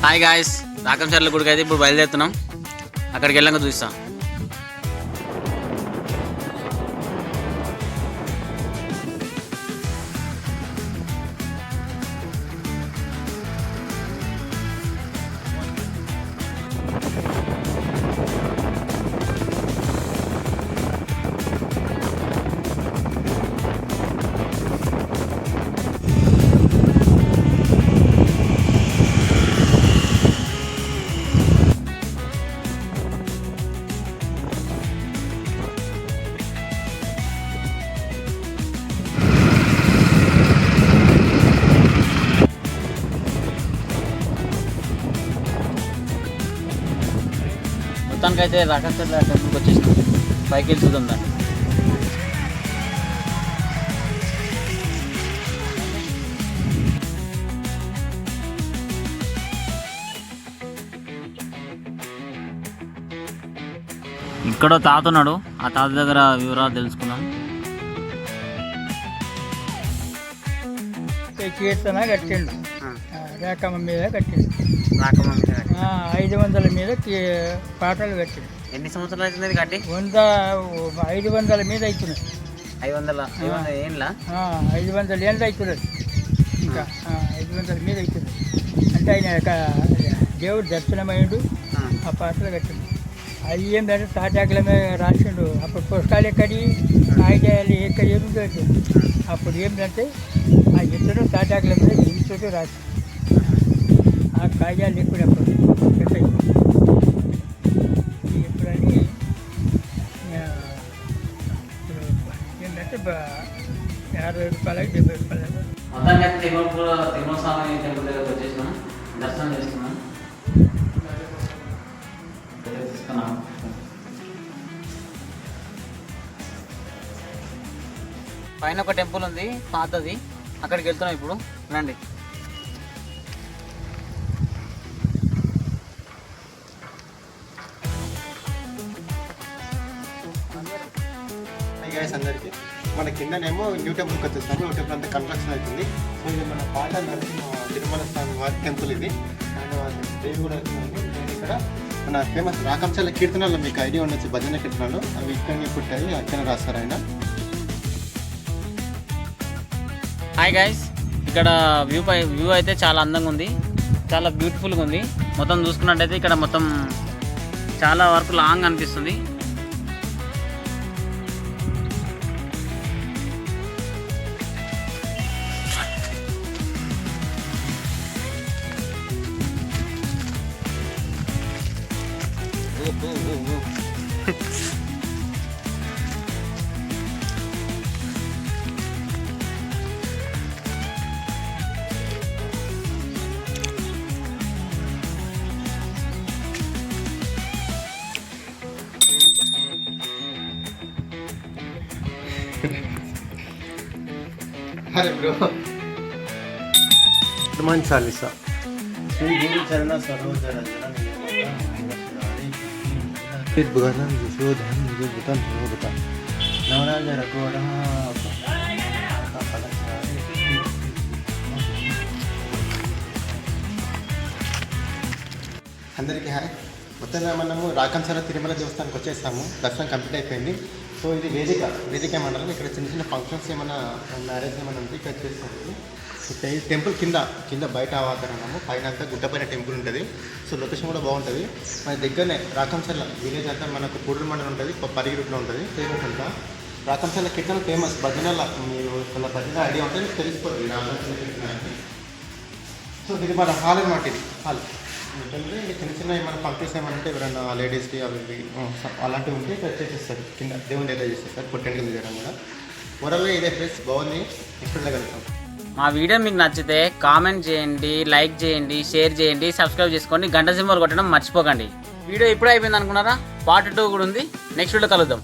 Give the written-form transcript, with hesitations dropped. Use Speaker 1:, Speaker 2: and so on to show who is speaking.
Speaker 1: Hi guys, Rakancharla గుడికి అయితే ఇప్పుడు బయలుదేరుతున్నాం. అక్కడికి వెళ్ళాక చూస్తాం. మొత్తానికైతే రాకంచర్ల టెంపుల్కి వచ్చేసినాం. పైకి వెళ్ళి చూద్దాం దాన్ని. ఇక్కడో తాత ఉన్నాడు, ఆ తాత దగ్గర వివరాలు తెలుసుకుందాం.
Speaker 2: కీర్తన కట్టిండు, రేఖమ్మ మీద కట్టిండు, 500 మీద పాటలు కట్టిండు.
Speaker 1: ఎన్ని సంవత్సరాలు అవుతుంది కట్టి?
Speaker 2: 500 మీద అవుతున్నాయి.
Speaker 1: 500 ఏళ్ళ
Speaker 2: 500 ఏళ్ళు అవుతున్నది. ఇంకా 500 మీద అవుతుంది. అంటే ఆయన దేవుడు దర్శనమైండు, ఆ పాటలు కట్టిండు. అవి ఏంటంటే తాటాకుల మీద రాసిండు. అప్పుడు పుస్తకాలు ఎక్కడి కాగితాలు ఎక్కడ ఏముంటుంది. అప్పుడు ఏంటంటే ఆ ఎత్తులో తాటాకుల మీద ఇంచుతూ రాసి ఆ కాగితాలు ఎప్పుడప్పుడు ఎప్పుడని ఏంటంటే 60 రూపాయలకి 70 రూపాయలు.
Speaker 1: మొత్తానికి తిరుమల స్వామి టెంపుల్ దగ్గరకు వచ్చేసినాం, దర్శనం చేసుకున్నాం. పైన ఒక టెంపుల్ ఉంది పాతది, అక్కడికి వెళ్తున్నాం ఇప్పుడు. రండి.
Speaker 3: అందరికీ మన కిందనేమో న్యూ టెంపుల్కి వచ్చేస్తాము. న్యూ టెంపుల్ అంతా కన్స్ట్రక్షన్ అవుతుంది. సో ఇది మన పాత తిరుమల స్వామి వారి టెంపుల్ ఇది. అండ్ దేవుడు కూడా నేను ఇక్కడ మన ఫేమస్ రాకంచర్ల కీర్తనలు మీకు ఐడియా ఉండొచ్చు, భజన కీర్తనలు అవి ఇక్కడనే పుట్టాయి, అక్కడ రాస్తారు ఆయన.
Speaker 1: హాయ్ గైస్, ఇక్కడ వ్యూ అయితే చాలా అందంగా ఉంది, చాలా బ్యూటిఫుల్గా ఉంది. మొత్తం చూసుకున్నట్టయితే ఇక్కడ మొత్తం చాలా వరకు లాంగ్ అనిపిస్తుంది.
Speaker 3: అరే బ్రో, హనుమాన్ చాలీసా. శ్రీ గురు చరణ సరోజర అందరికీ హాయ్. మొత్తంగా మనము రాకంచర్ల తిరుమల దేవస్థానానికి వచ్చేసాము. దర్శనం కంప్లీట్ అయిపోయింది. సో ఇది వేదిక మండలం. ఇక్కడ చిన్న చిన్న ఫంక్షన్స్ ఏమైనా మ్యారేజ్ ఏమైనా ఉంటే ఇక్కడ చేస్తాము. టెంపుల్ కింద బయట వాతావరణము, పైన అంతా గుట్టపైన టెంపుల్ ఉంటుంది. సో లొకేషన్ కూడా బాగుంటుంది. మన దగ్గరనే రాకంచర్ల విలేజ్ అంతా మనకు పూడూరు మండలం ఉంటుంది, పరిగి రూట్లో ఉంటుంది. ఫేమస్ అంతా రాకంచర్ల కీర్తన ఫేమస్. భజనల మీరు కొన్ని భజన ఐడియా ఉంటే మీకు తెలిసిపోతుంది రాకంచర్ల కీర్తన. సో ఇది మన హాల్ అనమాట. ఇది హాల్ ఏంటంటే చిన్న చిన్న ఏమైనా ఫంక్షన్స్ ఏమైనా ఉంటే ఎవరైనా లేడీస్కి అవి అలాంటివి ఉంటే ఇక్కడ చేసేస్తారు. కింద దేవుని దగ్గర చేసేస్తారు, పొట్టెంటుకలు చేయడం కూడా. ఓవరాల్గా ఇదే ప్లేస్ బాగుంది, ఎక్కడ వెళ్ళగలుగుతాం.
Speaker 1: మా వీడియో మీకు నచ్చితే కామెంట్ చేయండి, లైక్ చేయండి, షేర్ చేయండి, సబ్స్క్రైబ్ చేసుకోండి, గంట సింబల్ కొట్టడం మర్చిపోకండి. వీడియో ఇప్పుడే అయిపోయింది అనుకున్నారా? పార్ట్ 2 కూడా ఉంది. నెక్స్ట్ వీడియో కలుద్దాం.